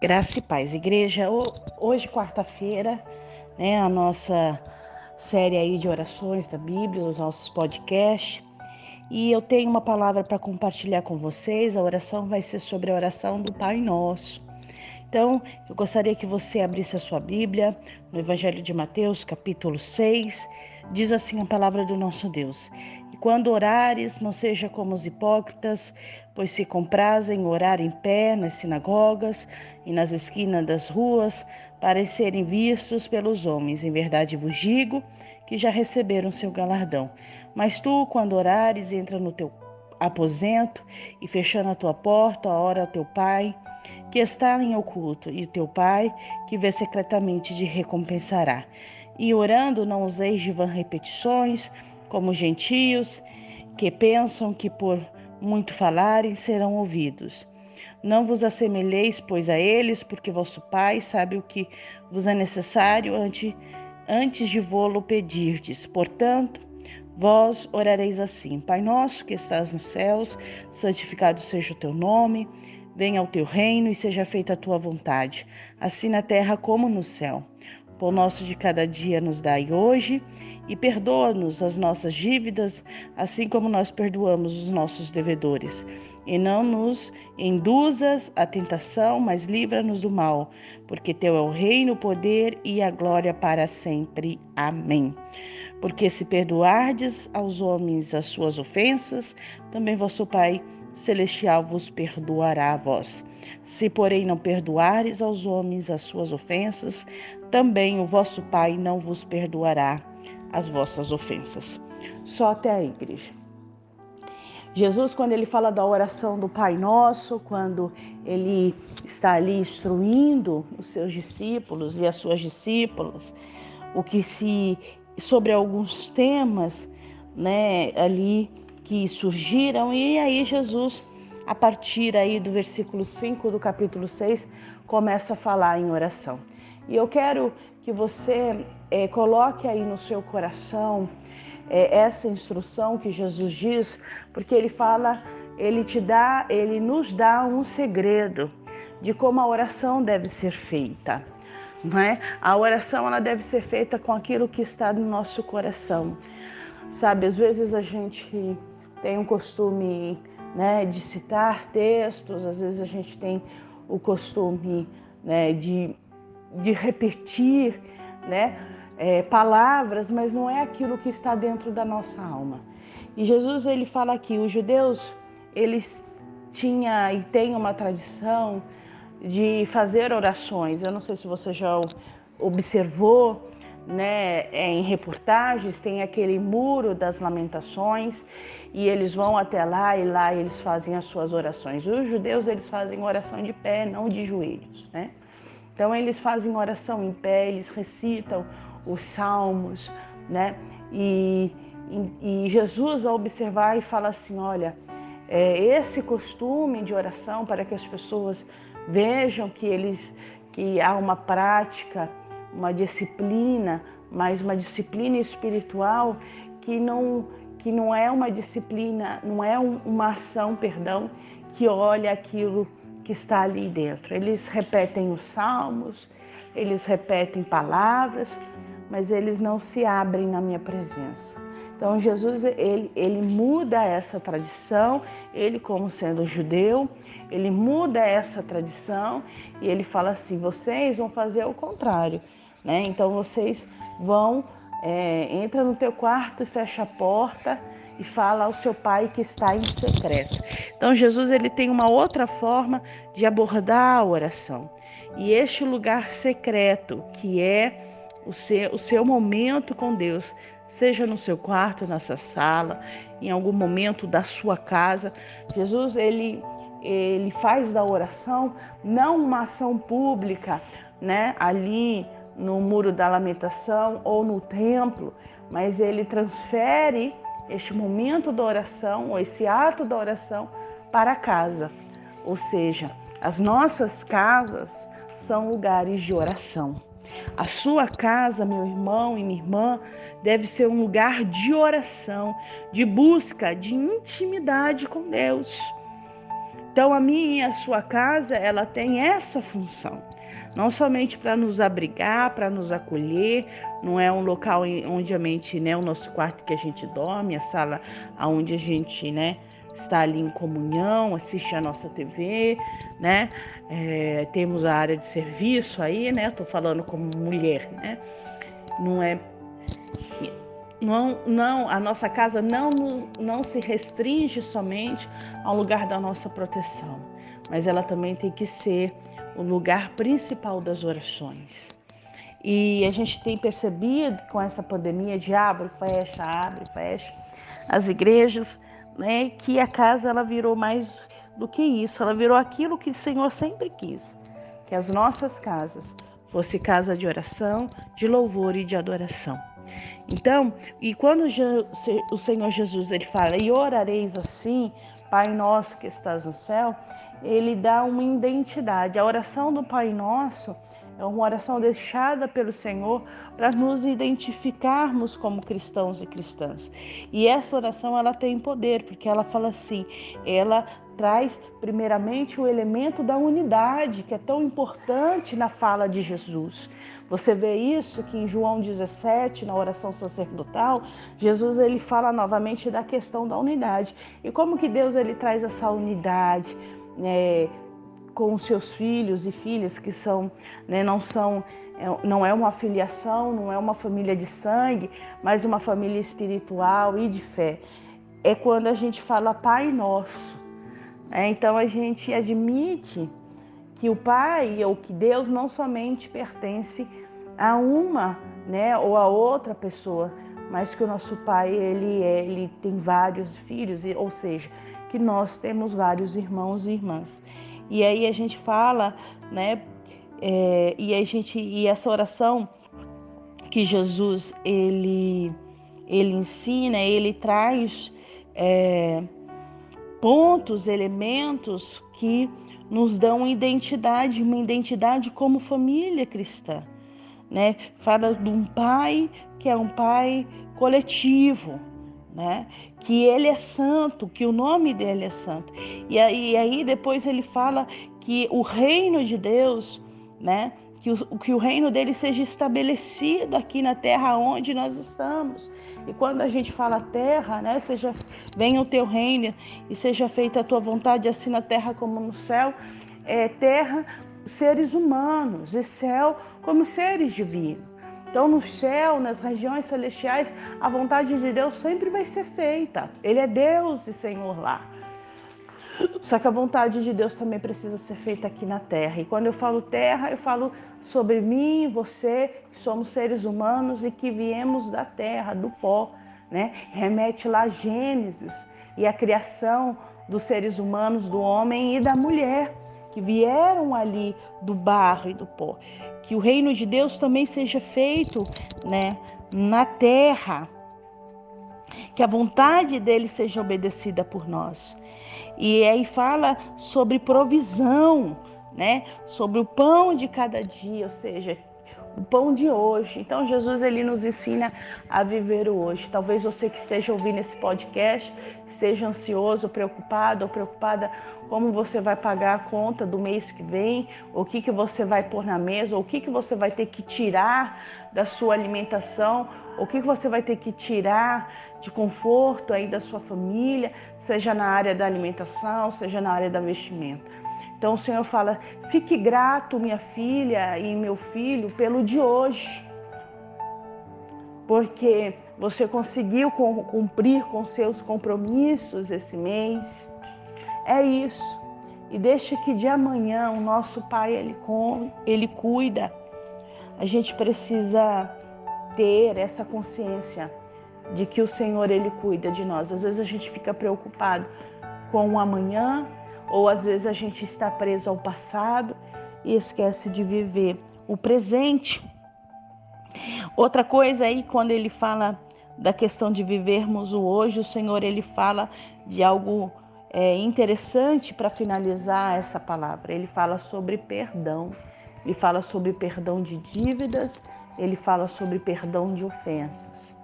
Graça e paz, igreja. Hoje, quarta-feira, né, a nossa série aí de orações da Bíblia, os nossos podcasts. E eu tenho uma palavra para compartilhar com vocês. A oração vai ser sobre a oração do Pai Nosso. Então, eu gostaria que você abrisse a sua Bíblia no Evangelho de Mateus, capítulo 6. Diz assim a palavra do nosso Deus: E quando orares, não seja como os hipócritas, pois se comprazem orar em pé nas sinagogas e nas esquinas das ruas, para serem vistos pelos homens. Em verdade vos digo que já receberam seu galardão. Mas tu, quando orares, entra no teu aposento e fechando a tua porta, ora ao teu Pai, que está em oculto, e teu Pai, que vê secretamente, te recompensará. E orando, não useis de vãs repetições, como os gentios, que pensam que por muito falarem serão ouvidos. Não vos assemelheis, pois, a eles, porque vosso Pai sabe o que vos é necessário antes de vô-lo pedirdes. Portanto, vós orareis assim: Pai nosso que estás nos céus, santificado seja o teu nome. Venha o teu reino e seja feita a tua vontade, assim na terra como no céu. O pão nosso de cada dia nos dai hoje, e perdoa-nos as nossas dívidas, assim como nós perdoamos os nossos devedores. E não nos induzas à tentação, mas livra-nos do mal, porque teu é o reino, o poder e a glória para sempre. Amém. Porque se perdoardes aos homens as suas ofensas, também vosso Pai celestial vos perdoará a vós. Se, porém, não perdoares aos homens as suas ofensas, também o vosso Pai não vos perdoará as vossas ofensas. Só até a igreja. Jesus, quando ele fala da oração do Pai Nosso, quando ele está ali instruindo os seus discípulos e as suas discípulas, sobre alguns temas, né, ali que surgiram, e aí Jesus, a partir aí do versículo 5 do capítulo 6, começa a falar em oração. E eu quero que você coloque aí no seu coração essa instrução que Jesus diz, porque ele fala, ele nos dá um segredo de como a oração deve ser feita. Não é? A oração ela deve ser feita com aquilo que está no nosso coração. Sabe, às vezes a gente tem um costume, né, de citar textos, às vezes a gente tem o costume, né, de repetir, né, palavras, mas não é aquilo que está dentro da nossa alma. E Jesus ele fala aqui, os judeus eles tinham e têm uma tradição de fazer orações. Eu não sei se você já observou, né, em reportagens, tem aquele muro das lamentações e eles vão até lá e lá eles fazem as suas orações. Os judeus eles fazem oração de pé, não de joelhos, né? Então eles fazem oração em pé, eles recitam os salmos, né? E Jesus ao observar e fala assim, olha, esse costume de oração para que as pessoas vejam que há uma prática, uma disciplina, mas uma disciplina espiritual que não é uma disciplina, não é uma ação, perdão, que olha aquilo que está ali dentro. Eles repetem os salmos, eles repetem palavras, mas eles não se abrem na minha presença. Então Jesus ele muda essa tradição, ele como sendo judeu, ele muda essa tradição e ele fala assim, vocês vão fazer o contrário, né? Então vocês vão, entra no teu quarto e fecha a porta e fala ao seu Pai que está em secreto. Então Jesus ele tem uma outra forma de abordar a oração. E este lugar secreto, que é o seu momento com Deus, seja no seu quarto, nessa sala, em algum momento da sua casa, Jesus ele faz da oração não uma ação pública, né, ali no muro da lamentação ou no templo, mas ele transfere este momento da oração, ou esse ato da oração, para casa. Ou seja, as nossas casas são lugares de oração. A sua casa, meu irmão e minha irmã, deve ser um lugar de oração, de busca, de intimidade com Deus. Então a minha e a sua casa, ela tem essa função. Não somente para nos abrigar, para nos acolher, não é um local onde a mente, né, o nosso quarto que a gente dorme, a sala onde a gente, né, está ali em comunhão, assiste a nossa TV, né? Temos a área de serviço aí, né? Estou falando como mulher, né? Não, a nossa casa não se restringe somente ao lugar da nossa proteção, mas ela também tem que ser o lugar principal das orações. E a gente tem percebido com essa pandemia de abre, fecha, as igrejas, né, que a casa ela virou mais do que isso, ela virou aquilo que o Senhor sempre quis, que as nossas casas fosse casa de oração, de louvor e de adoração. Então, e quando o Senhor Jesus ele fala, e orareis assim, Pai nosso que estás no céu, ele dá uma identidade. A oração do Pai Nosso é uma oração deixada pelo Senhor para nos identificarmos como cristãos e cristãs. E essa oração ela tem poder, porque ela fala assim, ela traz primeiramente o elemento da unidade, que é tão importante na fala de Jesus. Você vê isso que em João 17, na oração sacerdotal, Jesus ele fala novamente da questão da unidade. E como que Deus ele traz essa unidade, né, com os seus filhos e filhas que são, né, não é uma filiação, não é uma família de sangue, mas uma família espiritual e de fé. É quando a gente fala Pai Nosso. Então a gente admite que o Pai ou que Deus não somente pertence a uma, né, ou a outra pessoa, mas que o nosso Pai ele tem vários filhos, ou seja, que nós temos vários irmãos e irmãs. E aí a gente fala, né, e essa oração que Jesus ele ensina, ele traz pontos, elementos que nos dão uma identidade como família cristã, né? Fala de um pai que é um pai coletivo, né? Que ele é santo, que o nome dele é santo. E aí depois ele fala que o reino de Deus, né? Que o reino dele seja estabelecido aqui na terra onde nós estamos. E quando a gente fala terra, né? Venha o teu reino e seja feita a tua vontade, assim na terra como no céu. Terra, seres humanos, e céu como seres divinos. Então, no céu, nas regiões celestiais, a vontade de Deus sempre vai ser feita. Ele é Deus e Senhor lá. Só que a vontade de Deus também precisa ser feita aqui na terra. E quando eu falo terra, eu falo sobre mim e você, que somos seres humanos e que viemos da terra, do pó, né? Remete lá a Gênesis e a criação dos seres humanos, do homem e da mulher, que vieram ali do barro e do pó. Que o reino de Deus também seja feito, né, na terra. Que a vontade dele seja obedecida por nós. E aí fala sobre provisão, né? Sobre o pão de cada dia, ou seja, o pão de hoje. Então Jesus ele nos ensina a viver o hoje. Talvez você que esteja ouvindo esse podcast esteja ansioso, preocupado ou preocupada como você vai pagar a conta do mês que vem, o que você vai pôr na mesa, o que você vai ter que tirar da sua alimentação, o que você vai ter que tirar de conforto aí da sua família, seja na área da alimentação, seja na área da vestimenta. Então o Senhor fala, fique grato, minha filha e meu filho, pelo de hoje. Porque você conseguiu cumprir com seus compromissos esse mês. É isso. E deixa que de amanhã o nosso Pai, ele cuida. A gente precisa ter essa consciência de que o Senhor, ele cuida de nós. Às vezes a gente fica preocupado com o amanhã, ou às vezes a gente está preso ao passado e esquece de viver o presente. Outra coisa aí, quando ele fala da questão de vivermos o hoje, o Senhor ele fala de algo interessante para finalizar essa palavra. Ele fala sobre perdão. Ele fala sobre perdão de dívidas, ele fala sobre perdão de ofensas.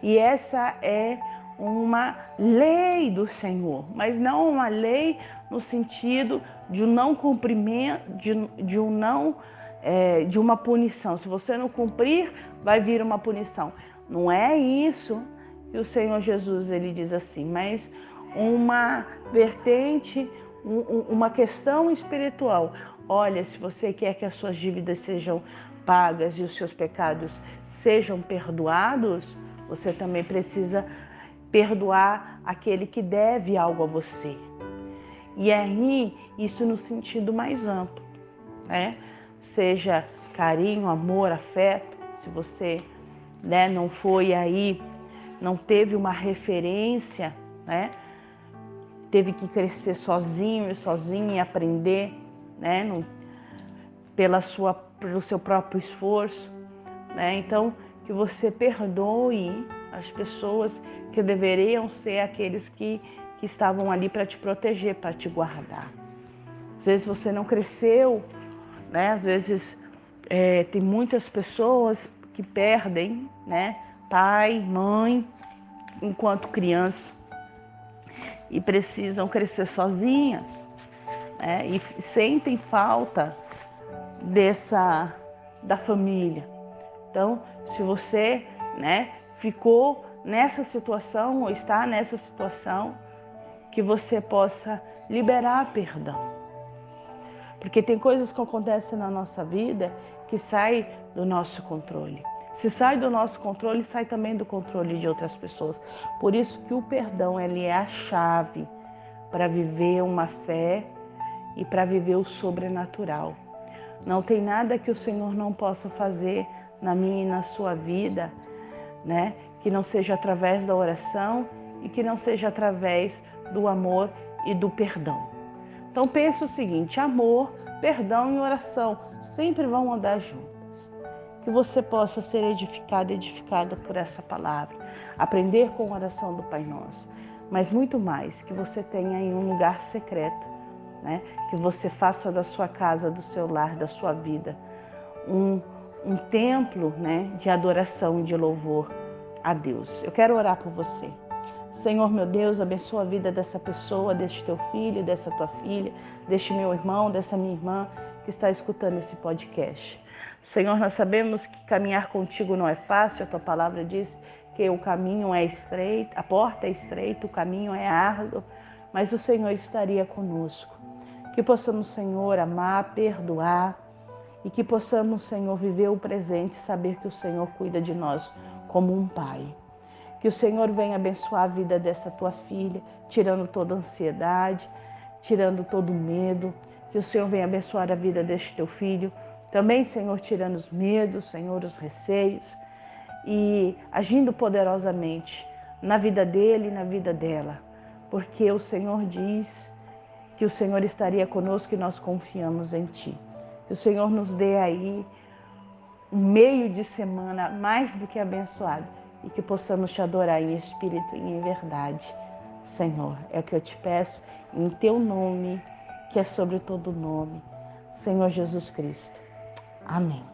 E essa é uma lei do Senhor, mas não uma lei no sentido de um não cumprimento, de uma punição. Se você não cumprir, vai vir uma punição. Não é isso que o Senhor Jesus ele diz assim, mas uma vertente, uma questão espiritual. Olha, se você quer que as suas dívidas sejam pagas e os seus pecados sejam perdoados, você também precisa perdoar aquele que deve algo a você. E aí, isso no sentido mais amplo, né? Seja carinho, amor, afeto. Se você, né, não foi aí, não teve uma referência, né? Teve que crescer sozinho e aprender, né? Pelo seu próprio esforço, né? Então, que você perdoe as pessoas que deveriam ser aqueles que estavam ali para te proteger, para te guardar. Às vezes você não cresceu, né? Às vezes tem muitas pessoas que perdem, né? Pai, mãe, enquanto criança e precisam crescer sozinhas, né? E sentem falta da família. Então, se você, né, ficou nessa situação ou está nessa situação, que você possa liberar perdão. Porque tem coisas que acontecem na nossa vida que saem do nosso controle. Se sai do nosso controle, sai também do controle de outras pessoas. Por isso que o perdão ele é a chave para viver uma fé e para viver o sobrenatural. Não tem nada que o Senhor não possa fazer na minha e na sua vida, né? Que não seja através da oração e que não seja através do amor e do perdão. Então pense o seguinte, amor, perdão e oração sempre vão andar juntas. Que você possa ser edificada por essa palavra, aprender com a oração do Pai Nosso, mas muito mais, que você tenha em um lugar secreto, né? Que você faça da sua casa, do seu lar, da sua vida, um templo, né, de adoração e de louvor a Deus. Eu quero orar por você. Senhor, meu Deus, abençoa a vida dessa pessoa, deste teu filho, dessa tua filha, deste meu irmão, dessa minha irmã que está escutando esse podcast. Senhor, nós sabemos que caminhar contigo não é fácil, a tua palavra diz que o caminho é estreito, a porta é estreita, o caminho é árduo, mas o Senhor estaria conosco. Que possamos, Senhor, amar, perdoar e que possamos, Senhor, viver o presente e saber que o Senhor cuida de nós como um pai. Que o Senhor venha abençoar a vida dessa tua filha, tirando toda a ansiedade, tirando todo o medo. Que o Senhor venha abençoar a vida deste teu filho. Também, Senhor, tirando os medos, Senhor, os receios e agindo poderosamente na vida dele e na vida dela. Porque o Senhor diz que o Senhor estaria conosco e nós confiamos em Ti. Que o Senhor nos dê aí um meio de semana mais do que abençoado e que possamos Te adorar em espírito e em verdade. Senhor, é o que eu te peço em Teu nome, que é sobre todo nome, Senhor Jesus Cristo. Amém.